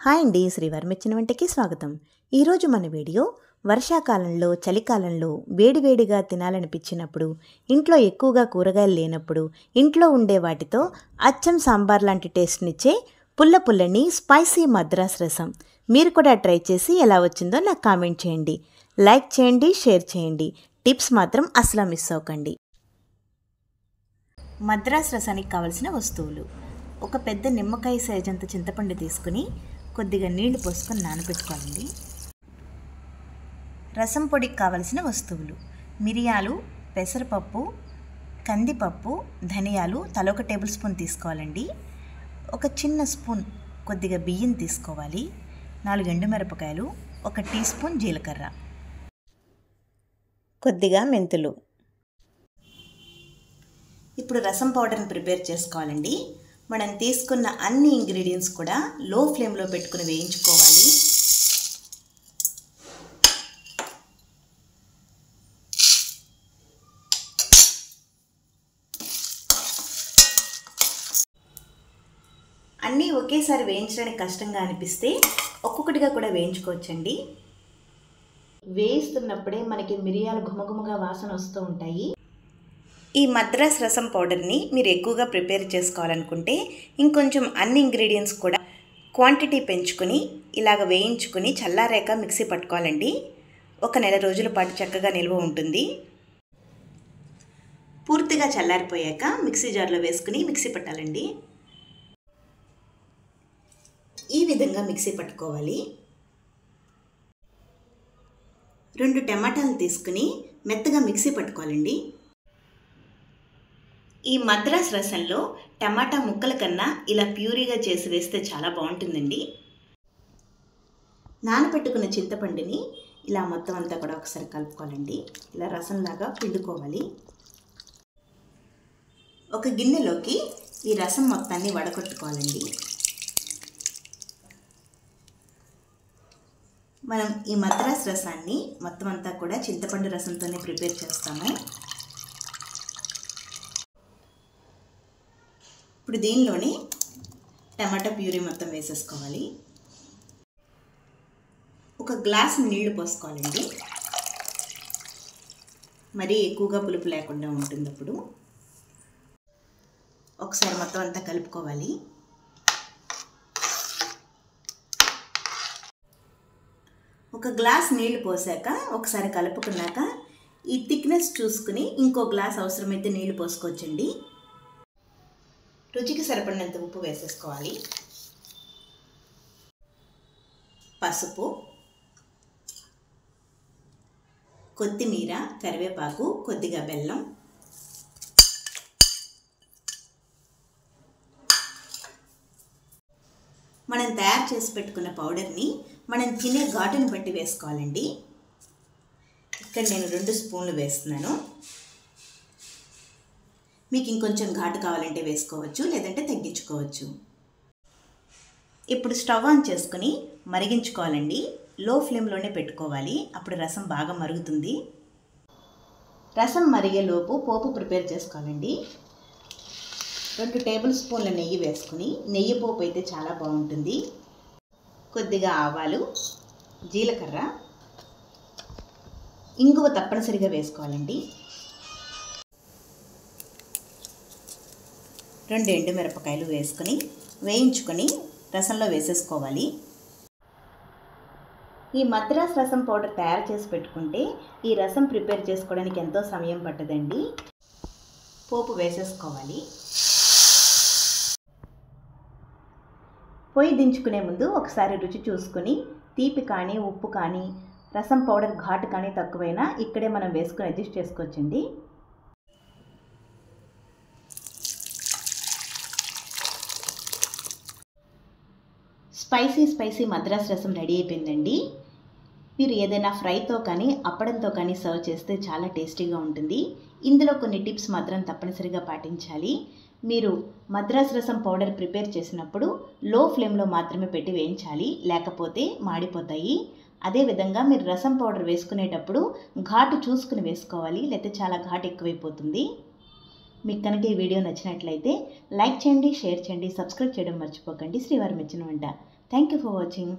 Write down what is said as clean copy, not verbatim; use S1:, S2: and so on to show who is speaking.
S1: Hi అండి, శ్రీవారి మెచ్చిన వంటకి స్వాగతం. ఈరోజు మన వీడియో వర్షాకాలంలో, చలికాలంలో వేడివేడిగా తినాలనిపించినప్పుడు, ఇంట్లో ఎక్కువగా కూరగాయలు లేనప్పుడు, ఇంట్లో ఉండే వాటితో అచ్చం సాంబార్ లాంటి టేస్ట్నిచ్చే పుల్లని స్పైసీ మద్రాస్ రసం మీరు కూడా ట్రై చేసి ఎలా వచ్చిందో నాకు కామెంట్ చేయండి. లైక్ చేయండి, షేర్ చేయండి. టిప్స్ మాత్రం అసలు మిస్ అవ్వకండి. మద్రాస్ రసానికి కావలసిన వస్తువులు: ఒక పెద్ద నిమ్మకాయ సైజ్ అంత చింతపండు తీసుకుని కొద్దిగా నీళ్లు పోసుకొని నానబెట్టుకోవాలండి. రసం పొడికి కావలసిన వస్తువులు: మిరియాలు, పెసరపప్పు, కందిపప్పు, ధనియాలు తల 1 టేబుల్ స్పూన్ తీసుకోవాలండి. ఒక చిన్న స్పూన్ కొద్దిగా బియ్యం తీసుకోవాలి. 4 ఎండుమిరపకాయలు, 1 టీ స్పూన్ జీలకర్ర, కొద్దిగా మెంతులు. ఇప్పుడు రసం పౌడర్ని ప్రిపేర్ చేసుకోవాలండి. మనం తీసుకున్న అన్ని ఇంగ్రీడియంట్స్ కూడా లో ఫ్లేమ్లో పెట్టుకుని వేయించుకోవాలి. అన్నీ ఒకేసారి వేయించడానికి కష్టంగా అనిపిస్తే ఒక్కొక్కటిగా కూడా వేయించుకోవచ్చండి. వేయిస్తున్నప్పుడే మనకి మిరియాలు ఘుమఘుమగా వాసన వస్తూ ఉంటాయి. ఈ మద్రాస్ రసం పౌడర్ని మీరు ఎక్కువగా ప్రిపేర్ చేసుకోవాలనుకుంటే ఇంకొంచెం అన్ని ఇంగ్రీడియంట్స్ కూడా క్వాంటిటీ పెంచుకొని ఇలాగ వేయించుకొని చల్లారాక మిక్సీ పట్టుకోవాలండి. 1 నెల రోజుల పాటు చక్కగా నిల్వ ఉంటుంది. పూర్తిగా చల్లారిపోయాక మిక్సీ జార్లో వేసుకుని మిక్సీ పట్టాలండి. ఈ విధంగా మిక్సీ పట్టుకోవాలి. 2 టమాటాలు తీసుకుని మెత్తగా మిక్సీ పట్టుకోవాలండి. ఈ మద్రాస్ రసంలో టమాటా ముక్కల కన్నా ఇలా ప్యూరీగా చేసి వేస్తే చాలా బాగుంటుందండి. నానబెట్టుకున్న చింతపండుని ఇలా మొత్తం అంతా కూడా ఒకసారి కలుపుకోవాలండి. ఇలా రసంలాగా పిండుకోవాలి. ఒక గిన్నెలోకి ఈ రసం మొత్తాన్ని వడకొట్టుకోవాలండి. మనం ఈ మద్రాస్ రసాన్ని మొత్తం అంతా కూడా చింతపండు రసంతోనే ప్రిపేర్ చేస్తాము. ఇప్పుడు దీనిలోనే టమాటా ప్యూరీ మొత్తం వేసేసుకోవాలి. 1 గ్లాస్ నీళ్లు పోసుకోవాలండి. మరీ ఎక్కువగా పులుపు లేకుండా ఉంటుంది. అప్పుడు ఒకసారి మొత్తం అంతా కలుపుకోవాలి. ఒక గ్లాస్ నీళ్లు పోసాక ఒకసారి కలుపుకున్నాక ఈ థిక్నెస్ చూసుకుని ఇంకో గ్లాస్ అవసరమైతే నీళ్లు పోసుకోవచ్చండి. రుచికి సరిపడినంత ఉప్పు వేసేసుకోవాలి. పసుపు, కొత్తిమీర, కరివేపాకు, కొద్దిగా బెల్లం, మనం తయారు చేసి పెట్టుకున్న పౌడర్ని మనం తినే ఘాటుని బట్టి వేసుకోవాలండి. ఇక్కడ నేను 2 స్పూన్లు వేస్తున్నాను. మీకు ఇంకొంచెం ఘాటు కావాలంటే వేసుకోవచ్చు, లేదంటే తగ్గించుకోవచ్చు. ఇప్పుడు స్టవ్ ఆన్ చేసుకుని మరిగించుకోవాలండి. లో ఫ్లేమ్లోనే పెట్టుకోవాలి. అప్పుడు రసం బాగా మరుగుతుంది. రసం మరిగేలోపు పోపు ప్రిపేర్ చేసుకోవాలండి. 2 టేబుల్ స్పూన్ల నెయ్యి వేసుకుని, నెయ్యి పోపు అయితే చాలా బాగుంటుంది. కొద్దిగా ఆవాలు, జీలకర్ర, ఇంగువ తప్పనిసరిగా వేసుకోవాలండి. 2 ఎండుమిరపకాయలు వేసుకొని వేయించుకొని రసంలో వేసేసుకోవాలి. ఈ మద్రాస్ రసం పౌడర్ తయారు చేసి పెట్టుకుంటే ఈ రసం ప్రిపేర్ చేసుకోవడానికి ఎంతో సమయం పట్టదండి. పోపు వేసేసుకోవాలి. పొయ్యి దించుకునే ముందు ఒకసారి రుచి చూసుకొని తీపి కానీ, ఉప్పు కానీ, రసం పౌడర్ ఘాటు కానీ తక్కువైనా ఇక్కడే మనం వేసుకుని అడ్జస్ట్ చేసుకోవచ్చండి. స్పైసీ మద్రాస్ రసం రెడీ అయిపోయిందండి. మీరు ఏదైనా ఫ్రైతో కానీ, అప్పడంతో కానీ సర్వ్ చేస్తే చాలా టేస్టీగా ఉంటుంది. ఇందులో కొన్ని టిప్స్ మాత్రం తప్పనిసరిగా పాటించాలి. మీరు మద్రాస్ రసం పౌడర్ ప్రిపేర్ చేసినప్పుడు లో ఫ్లేమ్లో మాత్రమే పెట్టి వేయించాలి, లేకపోతే మాడిపోతాయి. అదేవిధంగా మీరు రసం పౌడర్ వేసుకునేటప్పుడు ఘాటు చూసుకుని వేసుకోవాలి, లేకపోతే చాలా ఘాటు ఎక్కువైపోతుంది. మీకు కనుక ఈ వీడియో నచ్చినట్లయితే లైక్ చేయండి, షేర్ చేయండి, సబ్స్క్రైబ్ చేయడం మర్చిపోకండి. శ్రీవారి మెచ్చిన వంట థ్యాంక్ యూ ఫర్ వాచింగ్.